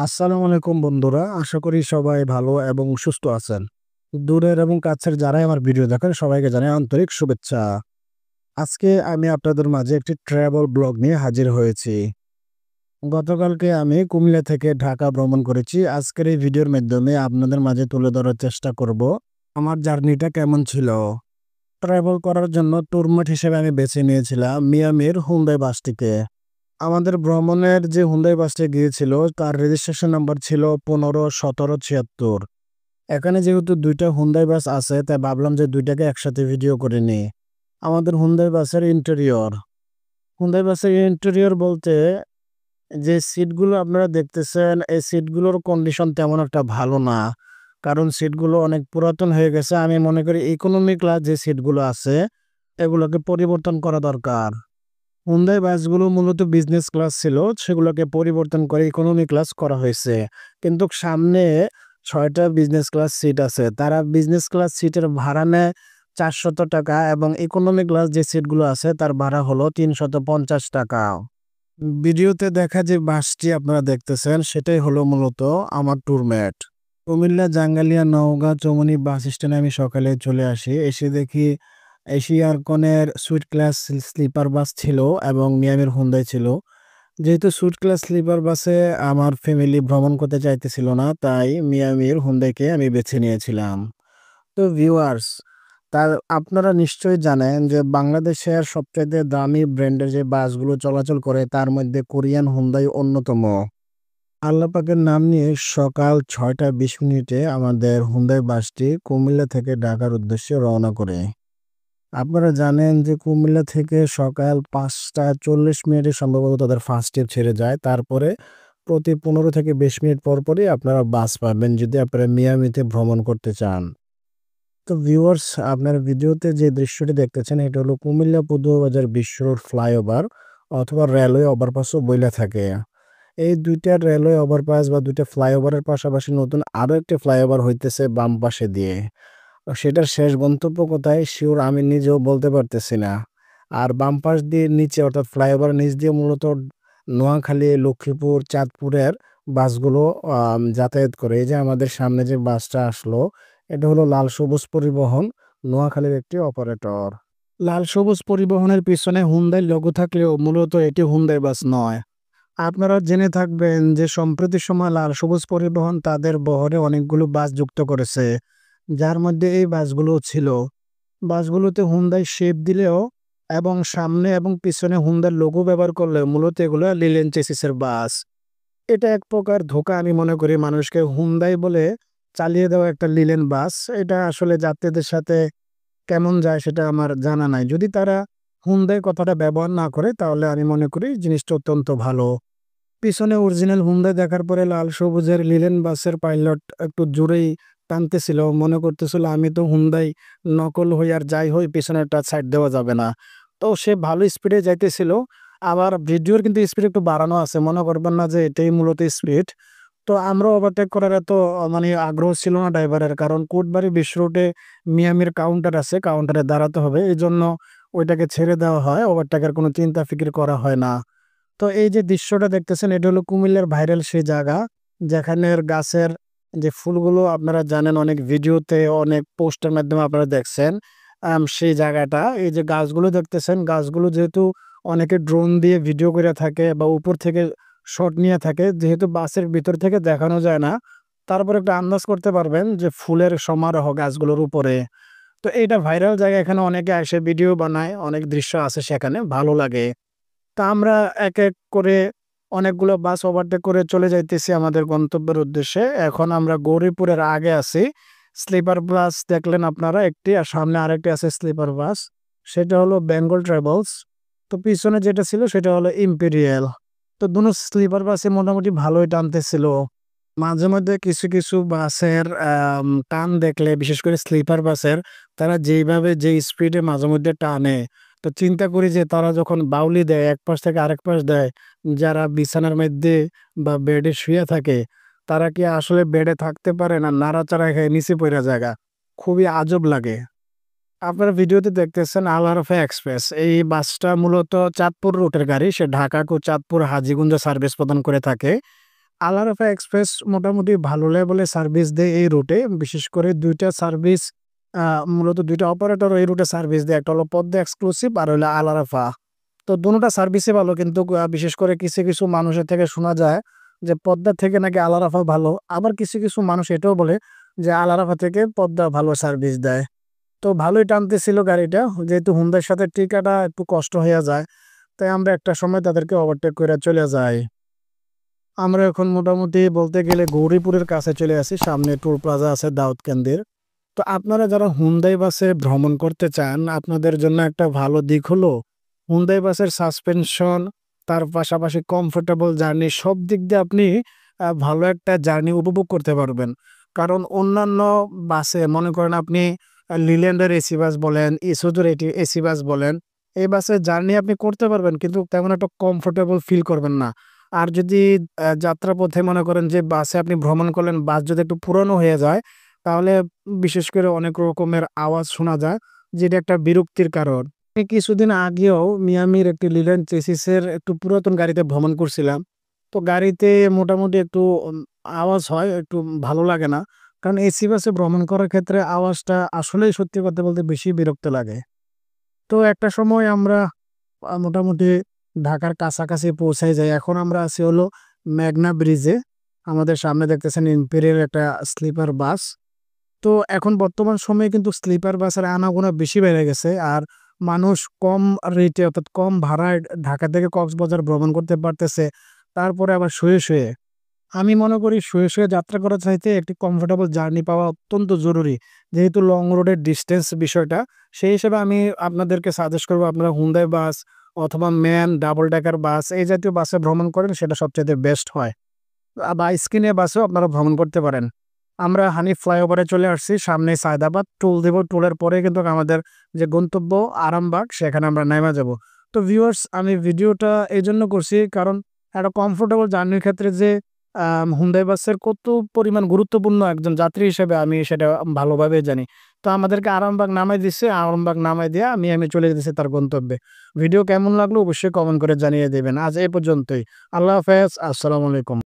আসসালামু আলাইকুম বন্ধুরা। আশা করি সবাই ভালো এবং সুস্থ আছেন। দূরের এবং কাছের যারাই আমার ভিডিও দেখেন সবাইকে জানাই আন্তরিক শুভেচ্ছা। আজকে আমি আপনাদের মাঝে একটি ট্রাভেল ব্লগ নিয়ে হাজির হয়েছি। গতকালকে আমি কুমিল্লা থেকে ঢাকা ভ্রমণ করেছি। আজকের এই ভিডিওর মাধ্যমে আপনাদের মাঝে তুলে ধরার চেষ্টা করব আমার জার্নিটা কেমন ছিল। ট্রাভেল করার জন্য ট্যুরমেট হিসেবে আমি বেছে নিয়েছিলাম মিয়ামির হুন্দাই বাসটিকে। আমাদের ভ্রমণের যে হুন্দাই বাসটি গিয়েছিল তার রেজিস্ট্রেশন নাম্বার ছিল 15-17-76। এখানে যেহেতু ২টা হুন্দাই বাস আছে তাই ভাবলাম যে ২টাকে একসাথে ভিডিও করে নিই। আমাদের হুন্দাই বাসের ইন্টেরিয়র বলতে যে সিটগুলো আপনারা দেখতেছেন এই সিটগুলোর কন্ডিশন তেমন একটা ভালো না। কারণ সিটগুলো অনেক পুরাতন হয়ে গেছে। আমি মনে করি ইকোনমি ক্লাস যে সিটগুলো আছে এগুলোকে পরিবর্তন করা দরকার। হুন্দাই বাসগুলো মূলত বিজনেস ক্লাস ছিল, সেগুলোকে পরিবর্তন করে ইকোনমি ক্লাস করা হয়েছে। কিন্তু সামনে ৬টা বিজনেস ক্লাস সিট আছে। তারা বিজনেস ক্লাস সিটের ভাড়া নেয় ৳৪০০ এবং ইকোনমি ক্লাস যে সিটগুলো আছে তার ভাড়া হলো ৳৩৫০। ভিডিওতে দেখা যে বাসটি আপনারা দেখতেছেন সেটাই হলো মূলত আমার ট্যুরমেট। কুমিল্লা, জাঙ্গালিয়া, নওগাঁ, চৌমুহনী বাস স্ট্যান্ডে আমি সকালে চলে আসি। এসে দেখি এশিয়ারকনের সুইট ক্লাস স্লিপার বাস ছিল এবং মিয়ামির হুন্দাই ছিল। যেহেতু সুইট ক্লাস স্লিপার বাসে আমার ফ্যামিলি ভ্রমণ করতে চাইতেছিল না, তাই মিয়ামির হুন্দাইকে আমি বেছে নিয়েছিলাম। তো ভিউয়ার্স, আপনারা নিশ্চয়ই জানেন যে বাংলাদেশের সবচাইতে দামি ব্র্যান্ডের যে বাসগুলো চলাচল করে তার মধ্যে কোরিয়ান হুন্দাই অন্যতম। আল্লাহ পাকের নাম নিয়ে সকাল ৬টা ২০ মিনিটে আমাদের হুন্দাই বাসটি কুমিল্লা থেকে ঢাকার উদ্দেশ্যে রওনা করে। আপনারা জানেন যে কুমিল্লা থেকে সকাল ৫টা ৪০ মিনিটে সম্ভবত তাদের ফার্স্ট ট্রিপ ছেড়ে যায়। তারপরে প্রতি ১৫ থেকে ২০ মিনিট পরই আপনারা বাস পাবেন যদি আপনারা মিয়ামিতে ভ্রমণ করতে চান। তো ভিউয়ার্স, আপনারা ভিডিওতে যে দৃশ্যটি দেখতেছেন এটা হলো কুমিল্লা পূর্ববাজার বিশ্ব রোড ফ্লাইওভার অথবা রেলওয়ে ওভারপাসও বইলা থাকে। এই ২টা রেলওয়ে ওভারপাস বা ২টা ফ্লাইওভারের পাশাপাশি নতুন আরো একটি ফ্লাইওভার হইতেছে বাম পাশে দিয়ে। সেটার শেষ গন্তব্য কোথায় সিউর আমি নিজেও বলতে পারতেছি না। আর বাম পাশ দিয়ে নিচে অর্থাৎ ফ্লাইওভারের নিচ দিয়ে মূলত নোয়াখালী, লক্ষ্মীপুর, চাঁদপুরের বাসগুলো যাতায়াত করে। এই যে আমাদের সামনে যে বাসটা আসলো এটা হলো লাল সবুজ পরিবহন, নোয়াখালীর একটি অপারেটর। লাল সবুজ পরিবহনের পিছনে হুন্দাই লোগো থাকলেও মূলত এটি হুন্দাই বাস নয়। আপনারা জেনে থাকবেন যে সম্প্রতি সময় লাল সবুজ পরিবহন তাদের বহরে অনেকগুলো বাস যুক্ত করেছে, যার মধ্যে এই বাসগুলো ছিল। বাসগুলোতে হুন্দাই শেপ দিলেও এবং সামনে এবং পিছনে হুন্দার লোগো ব্যবহার করলেও মূলত এগুলো লিলেন চেসিসের বাস। এটা এক প্রকার ধোঁকা আমি মনে করি মানুষকে। হুন্দাই বলে চালিয়ে দেওয়া একটা লিলেন বাস, এটা আসলে যাত্রীদের সাথে কেমন যায় সেটা আমার জানা নাই। যদি তারা হুন্দাই কথাটা ব্যবহার না করে তাহলে আমি মনে করি জিনিসটা অত্যন্ত ভালো। পিছনে অরিজিনাল হুন্ডা দেখার পরে লাল সবুজের লিলেন বাসের পাইলট একটু জোরেই টানতেছিল। মনে করতেছিল আমি তো হুন্ডাই নকল হই আর যাই হই পিছনেরটা সাইড দেওয়া যাবে না। তো সে ভালো স্পিডে যাইতেছিল। আবার ভিডিওর কিন্তু স্পিড একটু বাড়ানো আছে। মনে করবেন না যে এটাই মূলত স্পিড। তো আমরাও ওভারটেক করার এত মানে আগ্রহ ছিল না ড্রাইভারের। কারণ কোটবাড়ি বিশ্ব রোডে মিয়ামির কাউন্টার আছে, কাউন্টারে দাঁড়াতে হবে। এজন্য ওইটাকে ছেড়ে দেওয়া হয়। ওভারটেকের কোনো চিন্তা ফিকির করা হয় না। তো এই যে দৃশ্যটা দেখতেছেন এটা হলো কুমিল্লার ভাইরাল সেই জায়গা যেখানের গাছের যে ফুলগুলো আপনারা জানেন অনেক ভিডিওতে অনেক পোস্টের মাধ্যমে আপনারা দেখছেন। সেই জায়গাটা এই যে গাছগুলো দেখতেছেন গাছগুলো যেহেতু অনেকে ড্রোন দিয়ে ভিডিও করে থাকে বা উপর থেকে শট নিয়ে থাকে, যেহেতু বাসের ভিতর থেকে দেখানো যায় না, তারপর একটা আন্দাজ করতে পারবেন যে ফুলের সমারোহ গাছগুলোর উপরে। তো এইটা ভাইরাল জায়গা, এখানে অনেকে এসে ভিডিও বানায়, অনেক দৃশ্য আছে সেখানে ভালো লাগে। তা আমরা এক করে অনেকগুলো বাস ওভারটেক করে চলে যাইতেছি আমাদের গন্তব্যের উদ্দেশ্যে। এখন আমরা গৌরীপুরের আগে আছি। স্লিপার বাস দেখলেন আপনারা একটি, আর সামনে আরেকটি আছে স্লিপার বাস। সেটা হলো বেঙ্গল ট্রাভেলস। তো পিছনে যেটা ছিল সেটা হলো ইম্পেরিয়াল। তো দুনো স্লিপার বাসে মোটামুটি ভালোই টানতেছিল। মাঝে মধ্যে কিছু বাসের টান দেখলে বিশেষ করে স্লিপার বাসের তারা যেইভাবে যে স্পিডে মাঝে মধ্যে টানে, তো চিন্তা করি যে তারা যখন বাউলি দেয় এক পাশ থেকে আরেক পাশ দেয়, যারা বিছানার মধ্যে বা বেডে শুয়ে থাকে তারা কি আসলে বেডে থাকতে পারে না নাড়াচাড়া খেয়ে নিচে পড়া জায়গা, খুবই আজব লাগে। আপনারা ভিডিওতে দেখতেছেন আল আরাফা এক্সপ্রেস। এই বাসটা মূলত চাঁদপুর রুটের গাড়ি। সে ঢাকা টু চাঁদপুর হাজীগঞ্জ সার্ভিস প্রদান করে থাকে। আল আরাফা এক্সপ্রেস মোটামুটি ভালো লেভেলে সার্ভিস দেয় এই রুটে। বিশেষ করে ২ টা সার্ভিস মূলত ২ টা অপারেটর এই রুটে সার্ভিস দেয়। একটা হলো পদ্মা এক্সক্লুসিভ আর হইলো আল আরাফা। তো দোনোটা সার্ভিসই ভালো কিন্তু বিশেষ করে কিছু মানুষের থেকে শোনা যায় যে পদ্মা থেকে নাকি আল আরাফা ভালো। আবার কিছু মানুষ এটাও বলে যে আল আরাফা থেকে পদ্মা ভালো সার্ভিস দেয়। তো ভালোই টানতেছিল গাড়িটা। যেহেতু হুন্ডার সাথে টিকাটা একটু কষ্ট হইয়া যায়, তাই আমরা একটা সময় তাদেরকে ওভারটেক কইরা চলে যাই। আমরা এখন মোটামুটি বলতে গেলে গৌরীপুরের কাছে চলে আসি। সামনে টোল প্লাজা আছে দাউদকান্দির। তো আপনারা যারা হুন্ডাই বাসে ভ্রমণ করতে চান, আপনাদের জন্য একটা ভালো দিক হলো হুন্ডাই বাসের সাসপেনশন, তার পাশাপাশি কমফোর্টেবল জার্নি সব দিক দিয়ে আপনি ভালো একটা জার্নি উপভোগ করতে পারবেন। কারণ অন্যান্য বাসে মনে করেন আপনি লিল্যান্ডের এসি বাস বলেন, ইসুজুর এসি বাস বলেন, এই বাসে জার্নি আপনি করতে পারবেন কিন্তু তেমন একটা কমফোর্টেবল ফিল করবেন না। আর যদি যাত্রাপথে মনে করেন যে বাসে আপনি ভ্রমণ করলেন, বাস যদি একটু পুরনো হয়ে যায়, তাহলে বিশেষ করে অনেক রকমের আওয়াজ শোনা যায়, যেটা একটা বিরক্তির কারণ। আমি কিছুদিন আগেও মিয়ামির একটি লিল্যান্ড চেসিসের একটু পুরাতন গাড়িতে ভ্রমণ করছিলাম। তো গাড়িতে মোটামুটি একটু আওয়াজ হয়, একটু ভালো লাগে না। কারণ এসি বাসে ভ্রমণ করার ক্ষেত্রে আওয়াজটা আসলেই সত্যি কথা বলতে বেশি বিরক্ত লাগে। তো একটা সময় আমরা মোটামুটি ঢাকার কাছাকাছি পৌঁছায় যাই। এখন আমরা আছি হলো মেঘনা ব্রিজে। আমাদের সামনে দেখতেছেন ইম্পেরিয়াল একটা স্লিপার বাস। তো এখন বর্তমান সময়ে কিন্তু স্লিপার বাসের আনাগোনা বেশি বেড়ে গেছে। আর মানুষ কম রেটে অর্থাৎ কম ভাড়ায় ঢাকা থেকে কক্সবাজার ভ্রমণ করতে পারতেছে। তারপরে আবার শুয়ে। আমি মনে করি শুয়ে যাত্রা করার চাইতে একটি কমফোর্টেবল জার্নি পাওয়া অত্যন্ত জরুরি। যেহেতু লং রোডের ডিসট্যান্স বিষয়টা, সেই হিসেবে আমি আপনাদেরকে সাজেস্ট করব আপনারা হুন্ডাই বাস অথবা ম্যান, ডাবল ডেকার বাস এই জাতীয় বাসে ভ্রমণ করেন, সেটা সবচাইতে বেস্ট হয়। বা স্কিনিয়া বাসেও আপনারা ভ্রমণ করতে পারেন। আমরা হানিফ ফ্লাইওভারে চলে আসছি। সামনে সায়দাবাদ টোল দেব। টোলের পরে কিন্তু আমাদের যে গন্তব্য আরামবাগ, সেখানে আমরা নেমে যাব। তো ভিউয়ার্স, আমি ভিডিওটা এজন্য করছি কারণ একটা কমফোর্টেবল জার্নির ক্ষেত্রে যে হুন্ডাই বাসের কত পরিমাণ গুরুত্বপূর্ণ একজন যাত্রী হিসেবে আমি সেটা ভালোভাবে জানি। তো আমাদেরকে আরামবাগ নামায় দিচ্ছে। আরামবাগ নামায় দিয়ে আমি চলে যেতেছি তার গন্তব্যে। ভিডিও কেমন লাগলো অবশ্যই কমেন্ট করে জানিয়ে দেবেন। আজ এই পর্যন্তই। আল্লাহ হাফেজ। আসসালামু আলাইকুম।